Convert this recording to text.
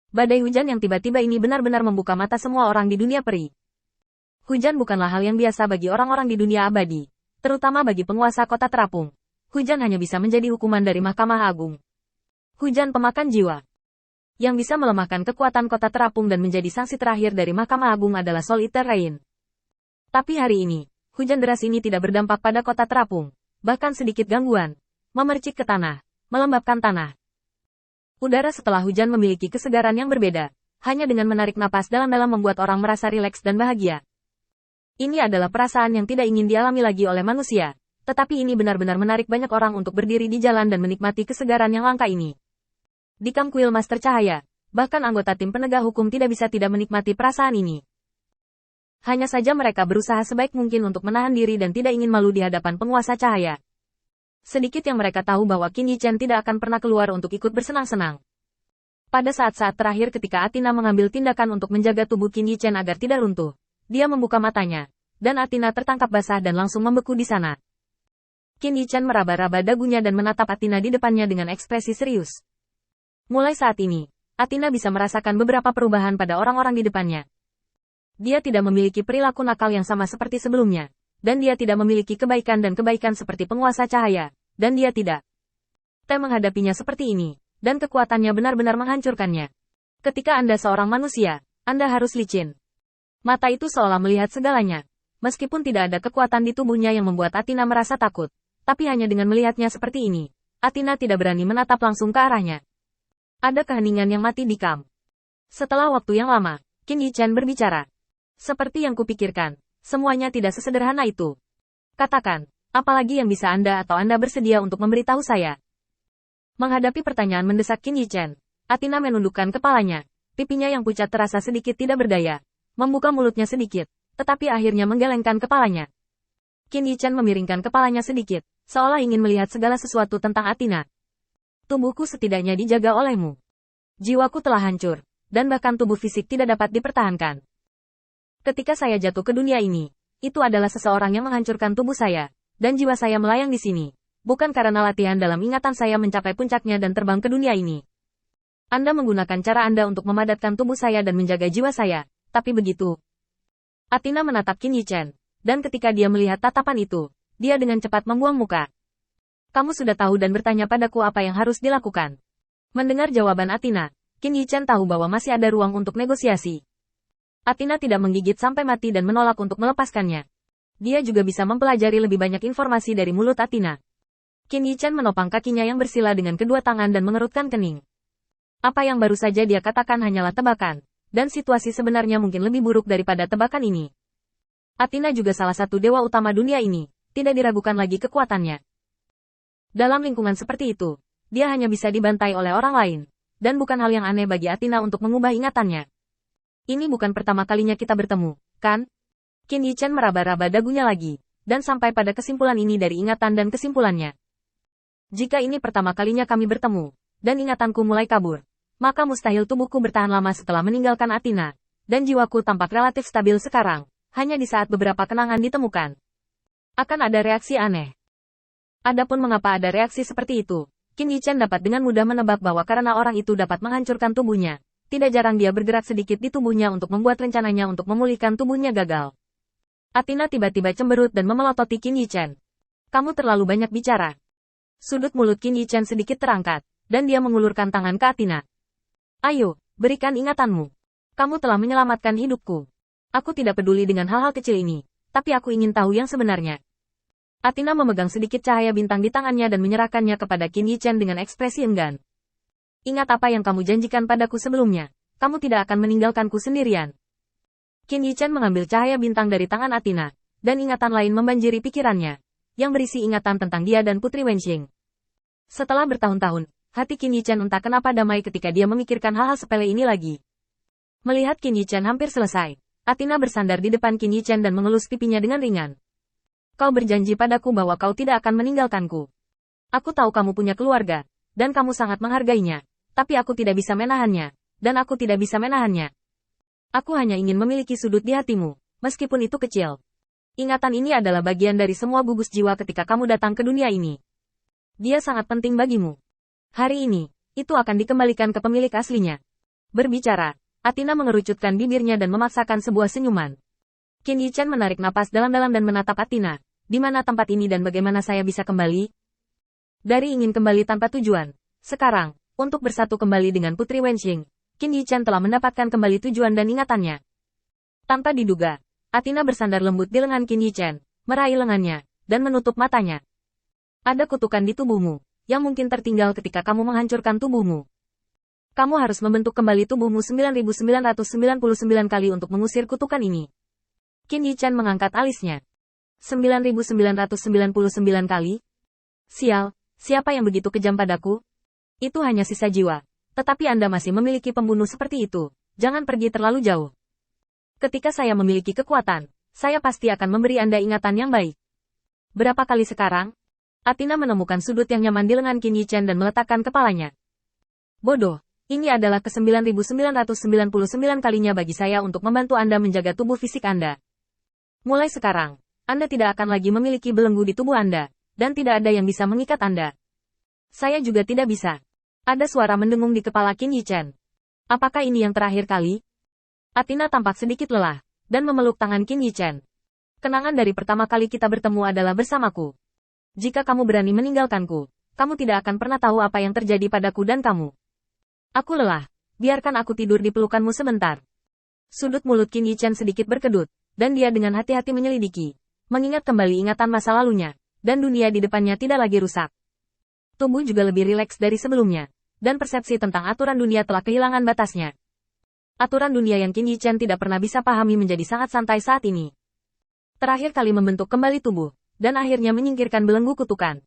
Badai hujan yang tiba-tiba ini benar-benar membuka mata semua orang di dunia peri. Hujan bukanlah hal yang biasa bagi orang-orang di dunia abadi, terutama bagi penguasa kota terapung. Hujan hanya bisa menjadi hukuman dari Mahkamah Agung. Hujan pemakan jiwa. Yang bisa melemahkan kekuatan kota terapung dan menjadi sanksi terakhir dari Mahkamah Agung adalah Solitaire Rain. Tapi hari ini, hujan deras ini tidak berdampak pada kota terapung, bahkan sedikit gangguan, memercik ke tanah, melembabkan tanah. Udara setelah hujan memiliki kesegaran yang berbeda, hanya dengan menarik napas dalam-dalam membuat orang merasa rileks dan bahagia. Ini adalah perasaan yang tidak ingin dialami lagi oleh manusia, tetapi ini benar-benar menarik banyak orang untuk berdiri di jalan dan menikmati kesegaran yang langka ini. Di Camp Kuil Master Cahaya, bahkan anggota tim penegak hukum tidak bisa tidak menikmati perasaan ini. Hanya saja mereka berusaha sebaik mungkin untuk menahan diri dan tidak ingin malu di hadapan penguasa cahaya. Sedikit yang mereka tahu bahwa Qin Yichen tidak akan pernah keluar untuk ikut bersenang-senang. Pada saat-saat terakhir ketika Athena mengambil tindakan untuk menjaga tubuh Qin Yichen agar tidak runtuh, dia membuka matanya, dan Athena tertangkap basah dan langsung membeku di sana. Qin Yichen meraba-raba dagunya dan menatap Athena di depannya dengan ekspresi serius. Mulai saat ini, Athena bisa merasakan beberapa perubahan pada orang-orang di depannya. Dia tidak memiliki perilaku nakal yang sama seperti sebelumnya, dan dia tidak memiliki kebaikan dan kebaikan seperti penguasa cahaya, dan dia tidak menghadapinya seperti ini, dan kekuatannya benar-benar menghancurkannya. Ketika Anda seorang manusia, Anda harus licin. Mata itu seolah melihat segalanya. Meskipun tidak ada kekuatan di tubuhnya yang membuat Athena merasa takut, tapi hanya dengan melihatnya seperti ini, Athena tidak berani menatap langsung ke arahnya. Ada keheningan yang mati di kamp. Setelah waktu yang lama, Qin Yichen berbicara. Seperti yang kupikirkan, semuanya tidak sesederhana itu. Katakan, apalagi yang bisa Anda atau Anda bersedia untuk memberitahu saya? Menghadapi pertanyaan mendesak Qin Yichen, Athena menundukkan kepalanya, pipinya yang pucat terasa sedikit tidak berdaya, membuka mulutnya sedikit, tetapi akhirnya menggelengkan kepalanya. Qin Yichen memiringkan kepalanya sedikit, seolah ingin melihat segala sesuatu tentang Athena. Tubuhku setidaknya dijaga olehmu. Jiwaku telah hancur, dan bahkan tubuh fisik tidak dapat dipertahankan. Ketika saya jatuh ke dunia ini, itu adalah seseorang yang menghancurkan tubuh saya, dan jiwa saya melayang di sini, bukan karena latihan dalam ingatan saya mencapai puncaknya dan terbang ke dunia ini. Anda menggunakan cara Anda untuk memadatkan tubuh saya dan menjaga jiwa saya, tapi begitu. Athena menatap Qin Yichen, dan ketika dia melihat tatapan itu, dia dengan cepat membuang muka. Kamu sudah tahu dan bertanya padaku apa yang harus dilakukan. Mendengar jawaban Athena, Qin Yichen tahu bahwa masih ada ruang untuk negosiasi. Athena tidak menggigit sampai mati dan menolak untuk melepaskannya. Dia juga bisa mempelajari lebih banyak informasi dari mulut Athena. Qin Yichen menopang kakinya yang bersila dengan kedua tangan dan mengerutkan kening. Apa yang baru saja dia katakan hanyalah tebakan, dan situasi sebenarnya mungkin lebih buruk daripada tebakan ini. Athena juga salah satu dewa utama dunia ini, tidak diragukan lagi kekuatannya. Dalam lingkungan seperti itu, dia hanya bisa dibantai oleh orang lain, dan bukan hal yang aneh bagi Athena untuk mengubah ingatannya. Ini bukan pertama kalinya kita bertemu, kan? Qin Yichen meraba-raba dagunya lagi, dan sampai pada kesimpulan ini dari ingatan dan kesimpulannya. Jika ini pertama kalinya kami bertemu, dan ingatanku mulai kabur, maka mustahil tubuhku bertahan lama setelah meninggalkan Athena, dan jiwaku tampak relatif stabil sekarang, hanya di saat beberapa kenangan ditemukan. Akan ada reaksi aneh. Adapun mengapa ada reaksi seperti itu, Qin Yichen dapat dengan mudah menebak bahwa karena orang itu dapat menghancurkan tubuhnya, tidak jarang dia bergerak sedikit di tubuhnya untuk membuat rencananya untuk memulihkan tubuhnya gagal. Athena tiba-tiba cemberut dan memelototi Qin Yichen. Kamu terlalu banyak bicara. Sudut mulut Qin Yichen sedikit terangkat, dan dia mengulurkan tangan ke Athena. Ayo, berikan ingatanmu. Kamu telah menyelamatkan hidupku. Aku tidak peduli dengan hal-hal kecil ini, tapi aku ingin tahu yang sebenarnya. Athena memegang sedikit cahaya bintang di tangannya dan menyerahkannya kepada Qin Yichen dengan ekspresi enggan. Ingat apa yang kamu janjikan padaku sebelumnya. Kamu tidak akan meninggalkanku sendirian. Qin Yichen mengambil cahaya bintang dari tangan Athena, dan ingatan lain membanjiri pikirannya, yang berisi ingatan tentang dia dan Putri Wenxing. Setelah bertahun-tahun, hati Qin Yichen entah kenapa damai ketika dia memikirkan hal-hal sepele ini lagi. Melihat Qin Yichen hampir selesai, Athena bersandar di depan Qin Yichen dan mengelus pipinya dengan ringan. Kau berjanji padaku bahwa kau tidak akan meninggalkanku. Aku tahu kamu punya keluarga, dan kamu sangat menghargainya, tapi aku tidak bisa menahannya, dan aku tidak bisa menahannya. Aku hanya ingin memiliki sudut di hatimu, meskipun itu kecil. Ingatan ini adalah bagian dari semua gugus jiwa ketika kamu datang ke dunia ini. Dia sangat penting bagimu. Hari ini, itu akan dikembalikan ke pemilik aslinya. Berbicara, Athena mengerucutkan bibirnya dan memaksakan sebuah senyuman. Qin Yichen menarik napas dalam-dalam dan menatap Athena. Di mana tempat ini dan bagaimana saya bisa kembali? Dari ingin kembali tanpa tujuan. Sekarang, untuk bersatu kembali dengan Putri Wenxing, Qin Yichen telah mendapatkan kembali tujuan dan ingatannya. Tanpa diduga, Athena bersandar lembut di lengan Qin Yichen, meraih lengannya, dan menutup matanya. Ada kutukan di tubuhmu, yang mungkin tertinggal ketika kamu menghancurkan tubuhmu. Kamu harus membentuk kembali tubuhmu 9.999 kali untuk mengusir kutukan ini. Qin Yichen mengangkat alisnya. 9.999 kali? Sial, siapa yang begitu kejam padaku? Itu hanya sisa jiwa. Tetapi Anda masih memiliki pembunuh seperti itu. Jangan pergi terlalu jauh. Ketika saya memiliki kekuatan, saya pasti akan memberi Anda ingatan yang baik. Berapa kali sekarang? Athena menemukan sudut yang nyaman di lengan Qin Yichen dan meletakkan kepalanya. Bodoh, ini adalah ke-9.999 kalinya bagi saya untuk membantu Anda menjaga tubuh fisik Anda. Mulai sekarang, Anda tidak akan lagi memiliki belenggu di tubuh Anda, dan tidak ada yang bisa mengikat Anda. Saya juga tidak bisa. Ada suara mendengung di kepala Qin Yichen. Apakah ini yang terakhir kali? Athena tampak sedikit lelah, dan memeluk tangan Qin Yichen. Kenangan dari pertama kali kita bertemu adalah bersamaku. Jika kamu berani meninggalkanku, kamu tidak akan pernah tahu apa yang terjadi padaku dan kamu. Aku lelah, biarkan aku tidur di pelukanmu sebentar. Sudut mulut Qin Yichen sedikit berkedut, dan dia dengan hati-hati menyelidiki, mengingat kembali ingatan masa lalunya, dan dunia di depannya tidak lagi rusak. Tubuh juga lebih rileks dari sebelumnya, dan persepsi tentang aturan dunia telah kehilangan batasnya. Aturan dunia yang Qin Yichen tidak pernah bisa pahami menjadi sangat santai saat ini. Terakhir kali membentuk kembali tubuh, dan akhirnya menyingkirkan belenggu kutukan.